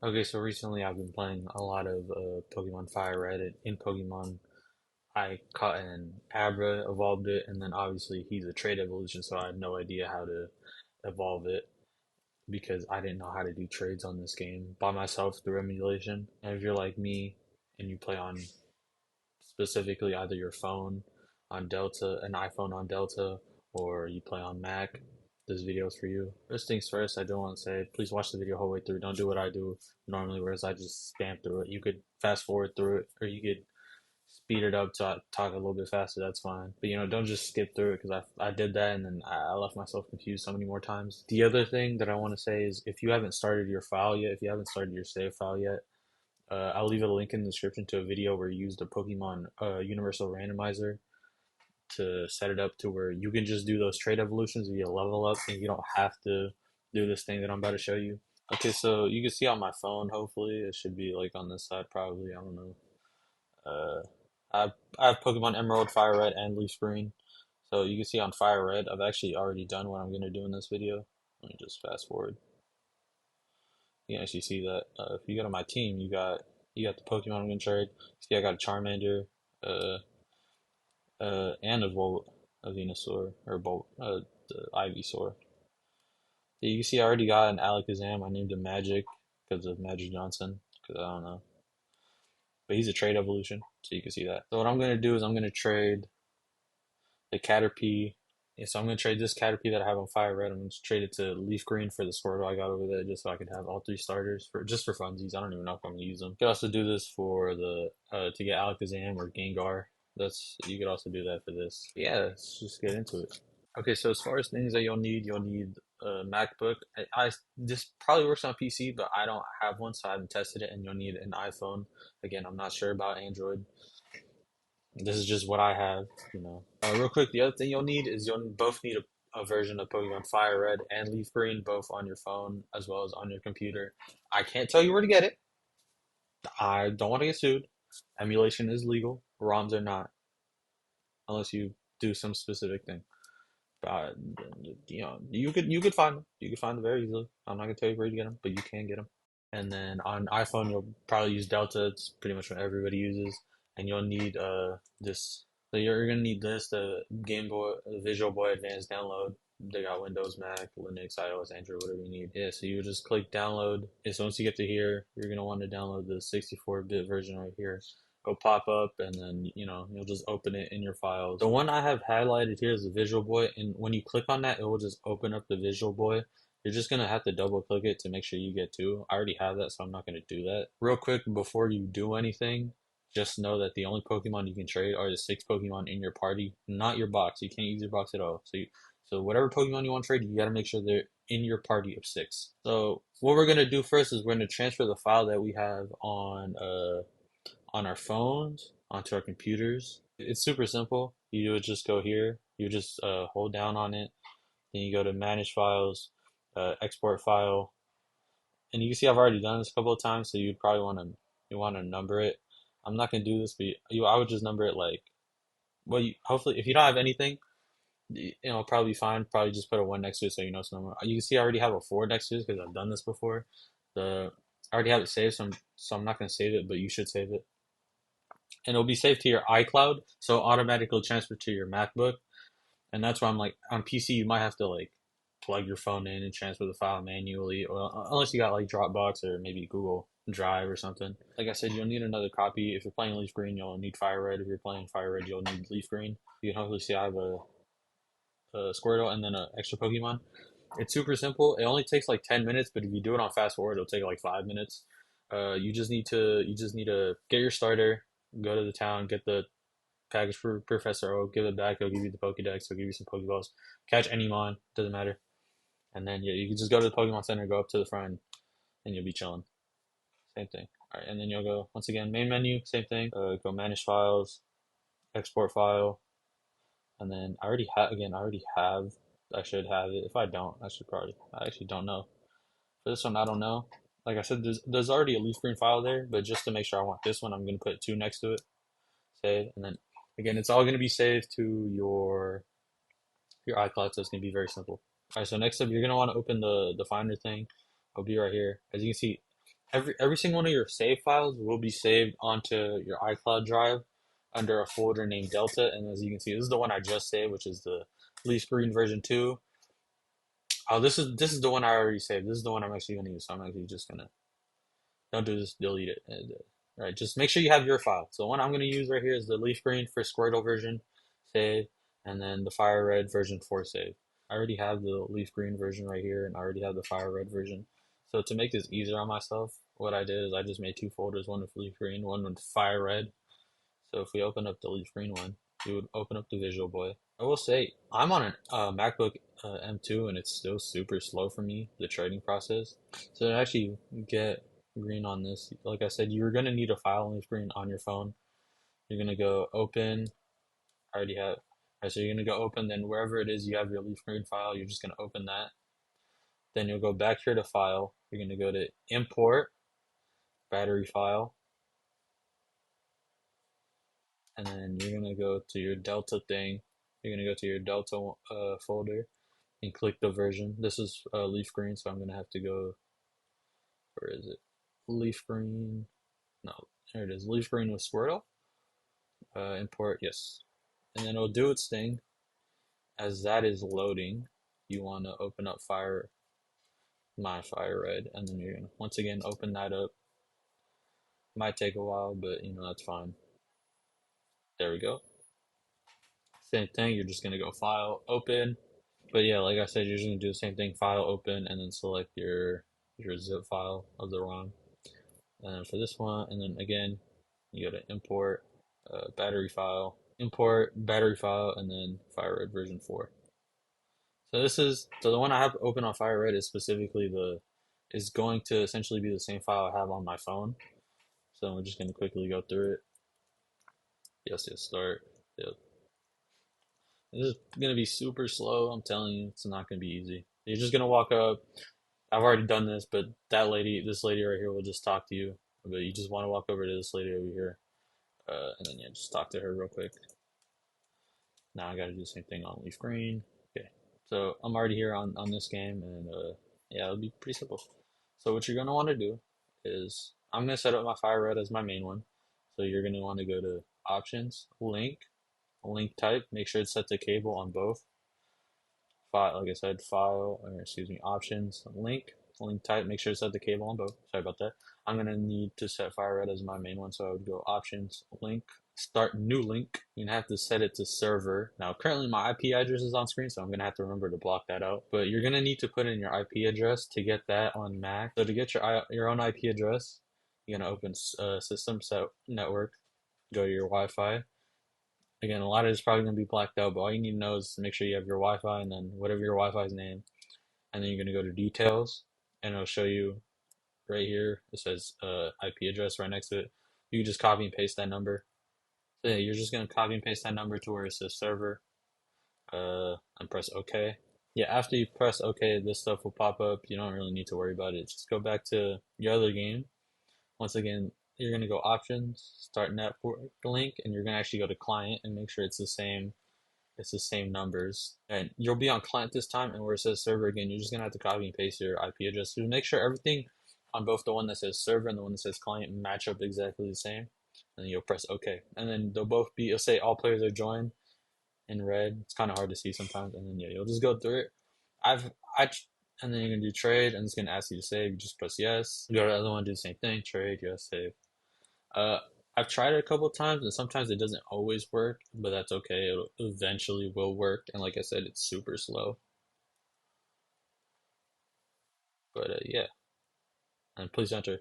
Okay, so recently I've been playing a lot of Pokemon Fire Red. And in Pokemon, I caught an Abra, evolved it, and then obviously he's a trait evolution, so I had no idea how to evolve it because I didn't know how to do trades on this game by myself through emulation. And if you're like me and you play on specifically either your phone on Delta, an iPhone on Delta, or you play on Mac, this video is for you. First things first, I do want to say, please watch the video whole way through. Don't do what I do normally, whereas I just spam through it. You could fast forward through it, or you could speed it up to talk a little bit faster. That's fine. But don't just skip through it because I did that and then I left myself confused so many more times. The other thing that I want to say is if you haven't started your file yet, if you haven't started your save file yet, I'll leave a link in the description to a video where you use the Pokemon Universal Randomizer to set it up to where you can just do those trait evolutions via level up and you don't have to do this thing that I'm about to show you. Okay, so you can see on my phone, hopefully, it should be like on this side probably, I don't know. Uh, I have Pokemon Emerald, Fire Red, and Leaf Green. So you can see on Fire Red, I've actually already done what I'm going to do in this video. Let me just fast forward. You can actually see that if you go to my team, you got the Pokemon I'm going to trade. See, I got a Charmander, uh, and a Volt, a Venusaur, or Bolt, the Ivysaur. You can see I already got an Alakazam. I named him Magic because of Magic Johnson, because I don't know. But he's a trade evolution, so you can see that. So what I'm going to do is I'm going to trade the Caterpie. Yeah, so I'm going to trade this Caterpie that I have on Fire Red. I'm going to trade it to Leaf Green for the Squirtle I got over there just so I can have all three starters for just for funsies. I don't even know if I'm going to use them. You could also do this for the to get Alakazam or Gengar. You could also do that for this. Yeah, let's just get into it. Okay, so as far as things that you'll need a MacBook. This probably works on PC, but I don't have one, so I haven't tested it. And you'll need an iPhone. Again, I'm not sure about Android. This is just what I have. Real quick, the other thing you'll need is you'll both need a version of Pokemon Fire Red and Leaf Green, both on your phone as well as on your computer. I can't tell you where to get it. I don't want to get sued. Emulation is legal. ROMs are not, unless you do some specific thing. But you could find them. You could find them very easily. I'm not gonna tell you where to get them, but you can get them. And then on iPhone, you'll probably use Delta. It's pretty much what everybody uses. And you'll need this. So you're gonna need this, the Game Boy, the Visual Boy Advance download. They got Windows, Mac, Linux, iOS, Android, whatever you need. Yeah, so you just click download. And so once you get to here, you're gonna want to download the 64-bit version right here. It'll pop up, and then you'll just open it in your files. The one I have highlighted here is the Visual Boy, and when you click on that, it will just open up the Visual Boy. You're just gonna have to double click it to make sure you get two. I already have that, so I'm not gonna do that. Real quick, before you do anything, just know that the only Pokemon you can trade are the six Pokemon in your party, not your box. You can't use your box at all. So whatever Pokemon you want to trade, you gotta make sure they're in your party of six. So what we're gonna do first is we're gonna transfer the file that we have on our phones onto our computers. It's super simple. You would just go here. You just hold down on it. Then you go to Manage Files, Export File, and you can see I've already done this a couple of times. So you'd probably want to number it. I'm not gonna do this, but I would just number it like hopefully if you don't have anything, probably fine. Probably just put a one next to it so you know it's number. You can see I already have a four next to it because I've done this before. I already have it saved, so I'm not gonna save it, but you should save it, and it'll be saved to your iCloud, so it'll automatically transfer to your MacBook. And that's why I'm like on PC you might have to like plug your phone in and transfer the file manually, or unless you got like Dropbox or maybe Google Drive or something. Like I said, you'll need another copy. If you're playing Leaf Green, you'll need Fire Red. If you're playing Fire Red, you'll need Leaf Green. You can hopefully see I have a Squirtle and then an extra Pokemon. It's super simple. It only takes like 10 minutes, but if you do it on fast forward, it'll take like 5 minutes. You just need to get your starter, go to the town, get the package for Professor O, give it back, he'll give you the Pokedex, he'll give you some Pokeballs, catch any mon, doesn't matter. And then yeah, you can just go to the Pokemon Center, go up to the front, and you'll be chilling. Same thing. All right, and then you'll go once again main menu, same thing. Go manage files, export file, and then I already have. I should have it. If I don't, I should probably. I actually don't know. For this one, I don't know. Like I said, there's already a leaf green file there, but just to make sure I want this one, I'm gonna put two next to it. Save, and then again, it's all gonna be saved to your iCloud, so it's gonna be very simple. All right, so next up, you're gonna want to open the Finder thing. It'll be right here. As you can see, every single one of your save files will be saved onto your iCloud drive under a folder named Delta. And as you can see, this is the one I just saved, which is the leaf green version 2. Oh, this is the one I already saved. This is the one I'm actually gonna use. So I'm actually just gonna don't do this, delete it. All right, just make sure you have your file. So the one I'm gonna use right here is the leaf green for Squirtle version save, and then the fire red version 4 save. I already have the leaf green version right here, and I already have the fire red version. So to make this easier on myself, what I did is I just made two folders, one with leaf green, one with fire red. So if we open up the leaf green one, we would open up the Visual Boy. I will say I'm on a MacBook M2 and it's still super slow for me, the trading process. So to actually get green on this, like I said, you're gonna need a file leaf green on your phone. You're gonna go open. I already have. All right, so you're gonna go open. Then wherever it is you have your leaf green file, you're just gonna open that. Then you'll go back here to file. You're gonna go to import battery file, and then you're gonna go to your Delta thing. You're gonna go to your Delta folder and click the version. This is leaf green, so I'm gonna have to go. Where is it? Leaf green. No, there it is. Leaf green with Squirtle. Import, yes, and then it'll do its thing. As that is loading, you want to open up my fire red, and then you're gonna once again open that up. Might take a while, but that's fine. There we go. Same thing. You're just gonna go file, open. But yeah, like I said, you're just gonna do the same thing. File, open, and then select your zip file of the ROM. And then for this one, and then again, you go to import battery file, import battery file, and then FireRed version 4. So the one I have open on FireRed is specifically is going to essentially be the same file I have on my phone. So I'm just gonna quickly go through it. Yes, yes, start. Yep. This is gonna be super slow. I'm telling you, it's not gonna be easy. You're just gonna walk up. I've already done this, but this lady right here will just talk to you. But you just want to walk over to this lady over here, and then yeah, just talk to her real quick. Now I got to do the same thing on leaf green. Okay, so I'm already here on this game, and yeah, it'll be pretty simple. So what you're gonna want to do is I'm gonna set up my fire red as my main one. So you're gonna want to go to options, link type. Make sure it's set to cable on both. File, like I said, file, or excuse me, options, link type. Make sure it's set the cable on both. Sorry about that. I'm gonna need to set fire red as my main one, so I would go options, link, start new link. You're gonna have to set it to server. Now, currently my IP address is on screen, so I'm gonna have to remember to block that out. But you're gonna need to put in your IP address to get that on Mac. So to get your own IP address, you're gonna open system set network, go to your Wi-Fi. Again, a lot of it's probably going to be blacked out, but all you need to know is to make sure you have your Wi-Fi and then whatever your Wi-Fi's name. And then you're going to go to details and it'll show you right here. It says IP address right next to it. You can just copy and paste that number. So yeah, you're just going to copy and paste that number to where it says server and press OK. Yeah, after you press OK, this stuff will pop up. You don't really need to worry about it. Just go back to your other game. Once again, you're going to go options, start network link, and you're going to actually go to client and make sure it's the same numbers. And you'll be on client this time, and where it says server again, you're just gonna have to copy and paste your IP address to make sure everything on both the one that says server and the one that says client match up exactly the same. And then you'll press OK. And then they'll both be, it'll say all players are joined in red. It's kind of hard to see sometimes. And then yeah, you'll just go through it. I've I and then you're gonna do trade, and it's gonna ask you to save. You just press yes. Go to the other one, do the same thing. Trade, yes, save. Uh, I've tried it a couple of times, and sometimes it doesn't always work, but that's okay. It'll eventually will work. And like I said, it's super slow. But yeah, and please enter.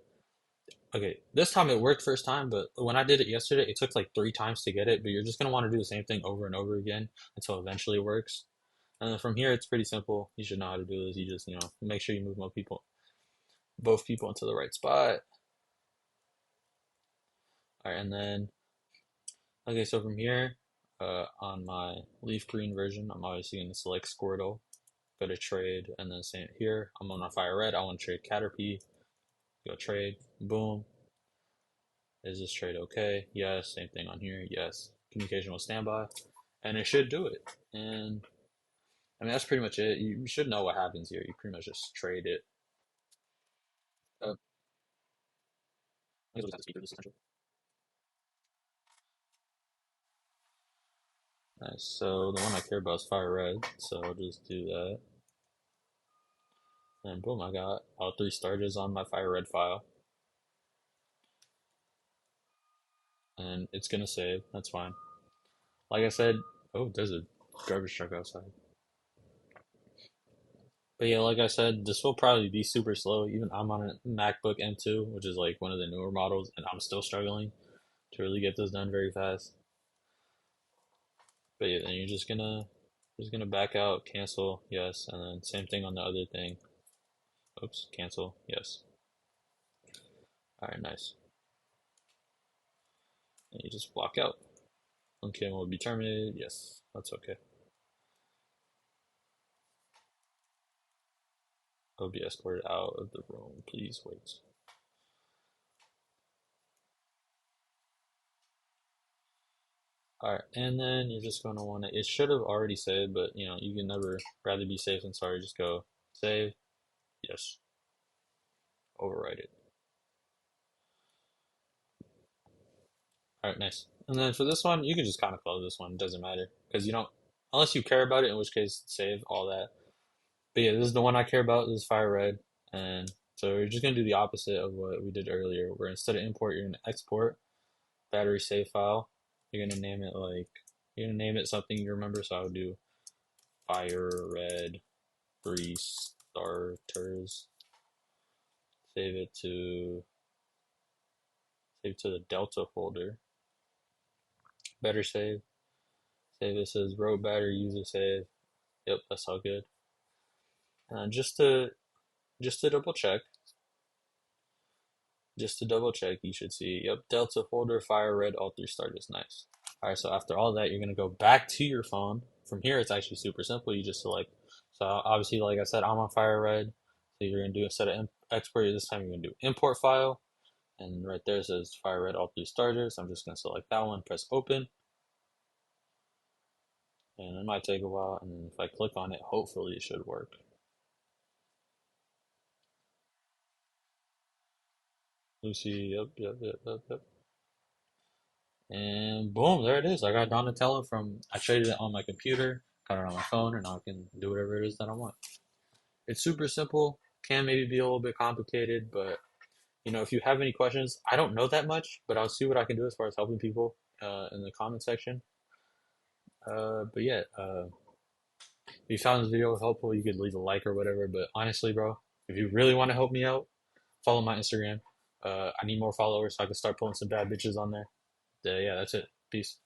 Okay, this time it worked first time, but when I did it yesterday, it took like 3 times to get it. But you're just gonna want to do the same thing over and over again until eventually it works. And then from here, it's pretty simple. You should know how to do this. You just make sure you move both people into the right spot. All right, and then okay, so from here, on my leaf green version, I'm obviously gonna select Squirtle, go to trade, and then same here. I'm on fire red. I want to trade Caterpie. Go trade. Boom. Is this trade okay? Yes. Same thing on here. Yes. Communication will standby, and it should do it. And I mean that's pretty much it. You should know what happens here. You pretty much just trade it. Uh, I guess we'll just have the speaker. This is essential. Nice. So the one I care about is fire red. So I'll just do that. And boom, I got all three starters on my fire red file. And it's gonna save. That's fine. Like I said, oh, there's a garbage truck outside. But yeah, like I said, this will probably be super slow. Even I'm on a MacBook M2, which is like one of the newer models, and I'm still struggling to really get this done very fast. But yeah, then you're just gonna back out, cancel, yes, and then same thing on the other thing. Oops, cancel, yes. All right, nice. And you just block out. Okay, will be terminated. Yes, that's okay. I'll be escorted out of the room. Please wait. All right, and then you're just gonna want to. It should have already saved, but you can never rather be safe than sorry. Just go save. Yes, overwrite it. All right, nice. And then for this one, you can just kind of close this one. It doesn't matter because you don't, unless you care about it, in which case save all that. But yeah, this is the one I care about. This is fire red, and so we're just gonna do the opposite of what we did earlier. Where instead of import, you're gonna export battery save file. You're gonna name it something you remember. So I would do fire red three starters. Save it to the Delta folder. Better save. Save it says road battery user save. Yep, that's all good. And just to double check, you should see, yep, Delta folder, fire red, all three starters. Nice. All right, so after all that, you're gonna go back to your phone. From here, it's actually super simple. You just select. So obviously, like I said, I'm on fire red. So you're gonna do instead of export this time, you're gonna do import file, and right there it says fire red, all three starters. I'm just gonna select that one, press open, and it might take a while. And then if I click on it, hopefully it should work. Lucy, yep, yep, yep, yep, yep. And boom, there it is. I got Donatello I traded it on my computer, got it on my phone, and now I can do whatever it is that I want. It's super simple, can maybe be a little bit complicated, but if you have any questions, I don't know that much, but I'll see what I can do as far as helping people in the comment section. But yeah, if you found this video helpful, you could leave a like or whatever. But honestly, bro, if you really want to help me out, follow my Instagram. I need more followers so I can start pulling some bad bitches on there. Yeah, that's it. Peace.